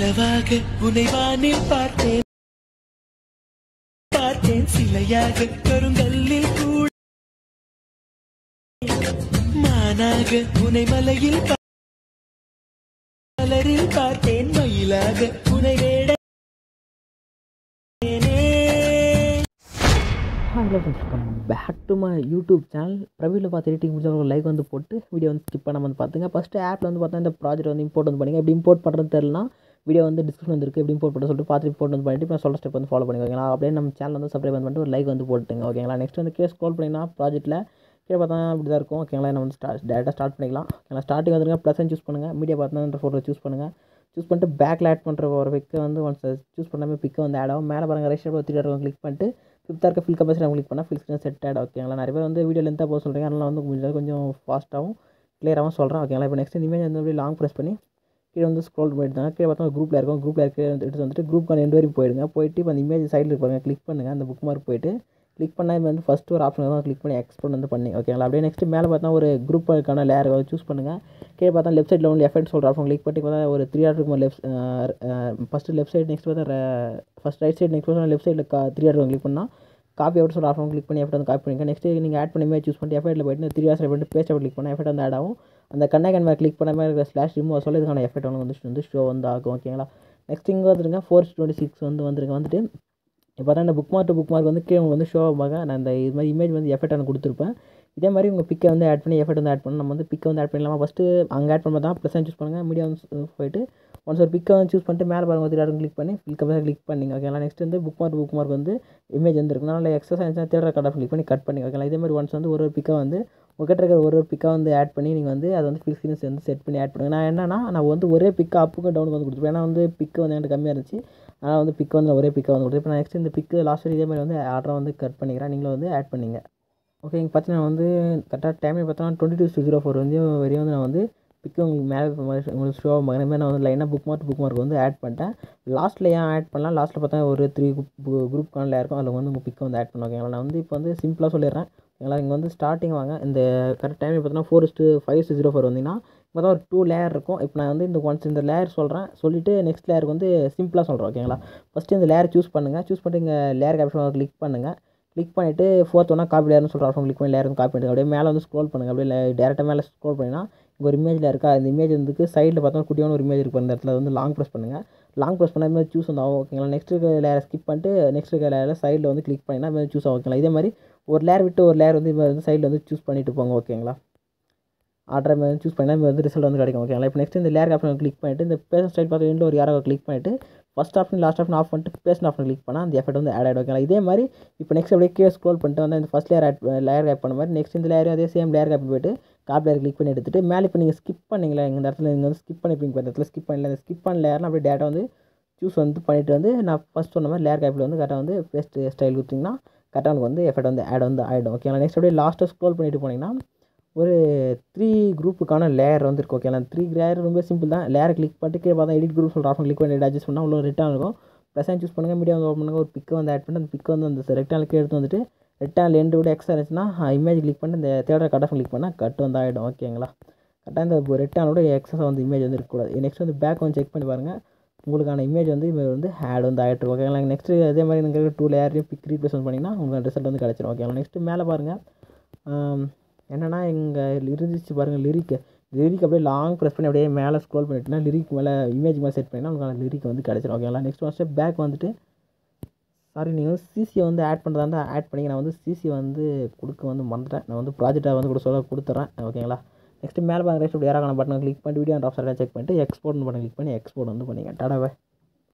நிலவாக உன்னை வானில் பார்த்தேன் பார்த்தேன் சிலையாக கருங்கல்லில் கூட மானாக உன்னை மலையில் மலரில் பார்த்தேன் மயிலாக உன்னை வேட hello friends, welcome back to my YouTube channel. பிரவீனில் பார்த்து எடிட்டிங் முடிஞ்ச ஒரு லைக் வந்து போட்டு வீடியோ வந்து ஸ்கிப் பண்ணாமல் வந்து பார்த்துங்க. ஃபஸ்ட்டு ஆப்பில் வந்து பார்த்தா இந்த ப்ராஜெக்ட் வந்து இம்போர்ட் வந்து பண்ணிங்க. எப்படி இம்போர்ட் பண்ணுறது தெரியலனா வீடியோ வந்து டிஸ்கிரிப்ஷன் வந்துருக்கு, எப்படி இம்போர்ட் பண்ண சொல்லிட்டு பார்த்து இம்போர்ட் வந்து பண்ணிட்டு நான் சொல்கிற ஸ்டெப் வந்து ஃபாலோ பண்ணிக்கோங்களா. அப்படியே நம்ம சேனல் வந்து சப்ஸ்கிரைப் பண்ணிட்டு ஒரு லைக் வந்து போட்டுங்க, ஓகேங்களா. நெக்ஸ்ட் வந்து கீழே ஸ்க்ரோல் பண்ணிங்கன்னா ப்ராஜெக்ட்டில் கீழே பார்த்தா இப்படி தான் இருக்கும், ஓகேங்களா. நம்ம வந்து டேரெக்டாக ஸ்டார்ட் பண்ணிக்கலாம், ஓகேங்களா. ஸ்டார்டிங் வந்துருங்க ப்ளஸ் சூஸ் பண்ணுங்கள், மீடியா பார்த்தா ஃபோட்டோ சூஸ் பண்ணுங்கள். சூஸ் பண்ணிட்டு பேக்கில் ஆட் பண்ணுற ஒரு பிக்கை வந்து ஒன்ஸ் சூஸ் பண்ணாமல் பிக்கை வந்து ஆட் ஆகும். மேலே பாருங்கள் ரைட் சைடு 3 கிளிக் பண்ணிட்டு ஃபிஃப்த்தாக இருக்க ஃபில் கம்பல்சரி கிளிக் பண்ணால் ஃபில் ஸ்க்ரீன் செட் ஆட், ஓகேங்களா. நிறைய பேர் வந்து வீடியோ லென்த்தாக போக சொல்கிறீங்க, அதனால் வந்து கொஞ்சம் ஃபாஸ்ட்டாகவும் கிளியராகவும் சொல்கிறேன், ஓகேங்களா. இப்போ நெக்ஸ்ட் இமேஜ் வந்து அப்படியே லாங் ப்ரெஸ் பண்ணி கீழே வந்து ஸ்க்ரோல் பண்ணிட்டு கீழே பார்த்தா குரூப்பில் இருக்கும், குரூப்பில் எடுத்து வந்துட்டு குரூப்க்கான எண்ட் வரைக்கும் போயிடுங்க. போயிட்டு இப்போ அந்த இமேஜ் சைடில் இருப்பாங்க கிளிக் பண்ணுங்கள். அந்த புக் மார்க் போயிட்டு கிளிக் பண்ணால் இப்போ வந்து ஃபஸ்ட்டு ஒரு ஆப்ஷன் தான் கிளிக் பண்ணி எக்ஸ்போர்ட் வந்து பண்ணி, ஓகேங்களா. அப்படியே நெக்ஸ்ட் மேலே பார்த்தா ஒரு குரூப்புக்கான லேயர் சூஸ் பண்ணுங்கள். கீழே பார்த்தா லெஃப்ட் சைடில் வந்து எஃபெக்ட் சொல்கிற ஆப்ஷன் கிளிக் பண்ணி பார்த்தா ஒரு 3 ஆட் இருக்கும். ஃபஸ்ட்டு லெஃப்ட் சைடு, நெக்ஸ்ட் பார்த்தா ஃபஸ்ட் ரைட் சைடு, நெக்ஸ்ட் பார்த்தா லெஃப்ட் சைடில் 3 ஆட் கிளிக் பண்ணால் காப்பி அவுட் சொல்கிற ஆப்ஷன் கிளிக் பண்ணி எஃபெக்ட் வந்து காப்பி பண்ணிங்க. நெக்ஸ்ட் நீங்கள் ஆட் பண்ணி சூஸ் பண்ணிட்டு எஃபெக்ட்டில் போய்ட்டு 3 ஆட் பண்ணிட்டு பேஸ்ட் அவுட் கிளிக் பண்ணால் எஃபெக்ட் வந்து ஆட் ஆகும். அந்த கண்ணாக்கன் மேலே கிளிக் பண்ண மாதிரி இருக்கிற ஸ்லாஷ் ரிமூவ் சொல்ல இதுக்கான எஃபெக்ட் வந்து ஷோ வந்து ஆகும், ஓகேங்களா. நெக்ஸ்ட் இங்கே வந்துருங்க 426 வந்துருங்க. இப்போ தான் இந்த புக் மார்க் வந்து கீழே வந்து ஷோ ஆகாம நான் இந்த இது மாதிரி இமேஜ் வந்து எஃபெக்ட் நான் கொடுத்துருப்பேன். இதே மாதிரி உங்கள் பிக்கை வந்து ஆட் பண்ணி எஃபெக்ட் வந்து ஆட் பண்ணி நம்ம வந்து பிக்கை வந்து ஆட் பண்ணலாமா. ஃபஸ்ட்டு அங்கே ஆட் பண்ண தான் ப்ளஸ் சூஸ் பண்ணுங்கள், மீடியா வந்து போய்ட்டு ஒன்ஸ் ஒரு பிக்கை வந்து சூஸ் பண்ணிட்டு மேலே பாருங்கள் 3 கிளிக் பண்ணி ஃபில் கம்பல்சரி கிளிக் பண்ணிங்க, ஓகேங்களா. நெக்ஸ்ட் வந்து புக் மார்க் வந்து இமேஜ் வந்து இருக்குனால இல்லை எக்ஸஸ் ஆயிடுச்சுன்னா தேர்ட் கட் ஆஃப் கிளிக் பண்ணி கட் பண்ணி, ஓகேங்களா. இதே மாதிரி ஒன்ஸ் வந்து ஒரு பிக்கை வந்து உங்கள்கிட்ட இருக்கிற ஒரு பிக்கை வந்து ஆட் பண்ணி நீங்கள் வந்து அதை வந்து ஃபில் ஸ்க்ரீன்ஸ் வந்து செட் பண்ணி ஆட் பண்ணுங்கள். நான் வந்து ஒரே பிக்கை அப்புக்கு டவுனுக்கு வந்து கொடுத்துருப்பேன், ஏன்னா வந்து பிக்கு வந்து என்கிட்ட கம்மியாக இருந்துச்சு, அதனால் வந்து பிக்கு வந்து ஒரே பிக்கை வந்து கொடுத்து இப்போ நான் நெக்ஸ்ட் இந்த பிக்கு லாஸ்ட் இதே மாதிரி வந்து ஆர்டராக வந்து கட் பண்ணிக்கிறேன், நீங்களும் வந்து ஆட் பண்ணிங்க. ஓகே, இங்கே பார்த்தீங்கன்னா வந்து கரெக்டாக டைமில் பார்த்தோன்னா 22:04 வந்து வரையும் வந்து நான் வந்து பிக்கு உங்களுக்கு மேலே உங்களுக்கு ஷோ ஆகும். மாதிரி நான் வந்து லைனாக புக் மார்க் வந்து ஆட் பண்ணிட்டேன். லாஸ்ட்டில் ஏன் ஆட் பண்ணலாம், லாஸ்ட்டில் பார்த்தா ஒரு 3 குரூப் இருக்கும், அதில் வந்து உங்கள் பிக்கை வந்து ஆட் பண்ணுவாங்க, ஓகேங்களா. நான் வந்து இப்போ வந்து சிம்பிளாக சொல்லிடுறேன், ஓகேங்களா. இங்கே வந்து ஸ்டார்டிங் வாங்க, இந்த கரெக்ட் டைமில் பார்த்தோன்னா 4:5:04 வந்தீங்கன்னா இப்போ தான் ஒரு 2 லேயர் இருக்கும். இப்போ நான் வந்து இந்த லேயர் சொல்கிறேன், சொல்லிவிட்டு நெக்ஸ்ட் லேயருக்கு வந்து சிம்பிளாக சொல்கிறேன், ஓகேங்களா. ஃபஸ்ட்டு இந்த லேயர் சூஸ் பண்ணுங்கள், சூஸ் பண்ணிட்டு இங்கே லேயர் ஆப்ஷன் கிளிக் பண்ணுங்கள். கிளிக் பண்ணிவிட்டு 4th ஒன்றா காப்பி லேயர்னு சொல்கிற ஆப்ஷன் கிளிக் பண்ணி லேயர் வந்து காப்பி பண்ணிட்டு அப்படியே மேலே வந்து ஸ்க்ரோல் பண்ணுங்கள். அப்படியே டேரெக்டாக மேலே ஸ்க்ரோல் பண்ணிங்கன்னா இங்கே ஒரு இமேஜில் இருக்கா, அந்த இமேஜ் வந்து சைடில் பார்த்தோன்னா குட்டியான ஒரு இமேஜ் இருக்கும், அந்த இடத்துல வந்து லாங் ப்ரெஸ் பண்ணுங்கள். லாங் ப்ரெஸ் பண்ணால் மாதிரி சூஸ் வந்து ஆகும், ஓகேங்களா. நெக்ஸ்ட் லேயர் ஸ்கிப் பண்ணிட்டு நெக்ஸ்ட் லேயரில் சைடில் வந்து கிளிக் பண்ணிங்கன்னா மாதிரி சூஸ் ஆகும், ஓகேங்களா. இதே மாதிரி ஒரு லேயர் விட்டு ஒரு லேயர் வந்து சைடில் வந்து சூஸ் பண்ணிட்டு போங்க, ஓகேங்களா. ஆர்டர் மாதிரி சூஸ் பண்ணால் வந்து ரிசல்ட் வந்து கிடைக்கும், ஓகேங்களா. இப்போ நெக்ஸ்ட் இந்த லேயர் ஆப்ஷன் கிளிக் பண்ணிட்டு இந்த பேசன் ஸ்டைல் பார்த்து எண்டில் ஒரு யாரோ கிளிக் பண்ணிட்டு first option last option off பண்ணிட்டு பேசன் ஆப்ஷன் கிளிக் பண்ணால் அந்த எஃபெக்ட் வந்து ஆட் ஆகிடும், ஓகேங்களா. இதே மாதிரி இப்போ நெக்ஸ்ட் அப்படியே கீழே ஸ்க்ரோல் பண்ணிட்டு வந்து இந்த ஃபஸ்ட் லேயர் ஆட் பண்ண மாதிரி நெக்ஸ்ட் இந்த லேயர் அதே சேம் லேயர் ஆப் போய்ட்டு காப்பி லேயர் கிளிக் பண்ணி எடுத்துட்டு மேலே இப்போ நீங்கள் ஸ்கிப் பண்ணிங்களா இந்த இடத்துல நீங்கள் வந்து ஸ்கிப் பண்ணிப்பீங்க, இந்த இடத்துல ஸ்கிப் பண்ணல, அந்த ஸ்கிப் பண்ண லேயர்லாம் அப்படியே டேட்டா வந்து சூஸ் வந்து பண்ணிவிட்டு வந்து நான் ஃபஸ்ட் சொன்ன மாதிரி லேயர் கேப்பில் வந்து கரெக்டாக வந்து பேஸ்ட் ஸ்டைல் கொடுத்திங்கன்னா கரெக்டாக எனக்கு வந்து எஃபெக்ட் வந்து ஆட் வந்து ஆகிடும், ஓகேங்களா. நெக்ஸ்ட் அப்படியே லாஸ்ட்டாக ஸ்க்ரோல் பண்ணிட்டு போனீங்கன்னா ஒரு 3 குரூப்புக்கான லேயர் வந்து இருக்கும், ஓகேங்களா. 3 லேயர் ரொம்ப சிம்பிள் தான். லேயர் கிளிக் பண்ணிட்டு கீழே பார்த்தா எடிட் குரூப் சொல்கிற ஆப்ஷன் கிளிக் பண்ணி அட்ஜஸ்ட் பண்ணால் உள்ள ரிட்டர்ன் இருக்கும். ப்ளஸ் சூஸ் பண்ணுங்கள், மீடியா வந்து ஓப்பன் பண்ணுங்கள், ஒரு பிக்கை வந்து ஆட் பண்ணி அந்த பிக்கை வந்து அந்த ரெக்டானுக்கு எடுத்து வந்துட்டு ரெக்டானில் எண்டு விட எக்ஸ்ட்ரா இருந்துச்சுன்னா இமேஜ் கிளிக் பண்ணி இந்த தேர்ட் கட் ஆஃப் கிளிக் பண்ணால் கட் வந்து ஆகிடும், ஓகேங்களா. கரெக்டாக இந்த ரெக்டானோட எக்ஸஸாக வந்து இமேஜ் வந்து இருக்கக்கூடாது. நெக்ஸ்ட் வந்து பேக் வந்து செக் பண்ணி பாருங்கள், உங்களுக்கான இமேஜ் வந்து ஆட் வந்து ஆகிட்டு, ஓகேங்களா. நெக்ஸ்ட் அதே மாதிரி நீங்கள் 2 லேயரையும் பிக் ரீப்ளேஸ் வந்து பண்ணிங்கன்னா உங்களுக்கு ரிசல்ட் வந்து கிடச்சிடும், ஓகேங்களா. நெக்ஸ்ட் மேலே பாருங்கள் என்னென்னா இங்கே இருந்துச்சு பாருங்கள் லிரிக் அப்படியே லாங் ப்ரெஸ் பண்ணி அப்படியே மேலே ஸ்க்ரோல் பண்ணிட்டுனா லிரிக் மேலே இமேஜ் மேலே செட் பண்ணிங்கன்னா உங்களுக்கு லிரிக் வந்து கிடச்சிடும், ஓகேங்களா. நெக்ஸ்ட் ஃபஸ்ட்டு பேக் வந்துட்டு நீங்கள் வந்து சிசியை வந்து ஆட் பண்ணுறதா இருந்தால் ஆட் பண்ணி நான் வந்து சிசி வந்து கொடுக்க வந்து மறந்துட்டேன், நான் வந்து ப்ராஜெக்டாக வந்து கொடுத்துட்றேன், ஓகேங்களா. நெக்ஸ்ட் மேலே பாருங்கள் ரைட் யாராக பட்டன் கிளிக் பண்ணிட்டு வீடியோ அண்ட் ஆப்ஷன் செக் பண்ணிட்டு எக்ஸ்போர்ட் பட்டன் கிளிக் பண்ணி எக்ஸ்போர்ட் வந்து பண்ணிங்க டாடாவே.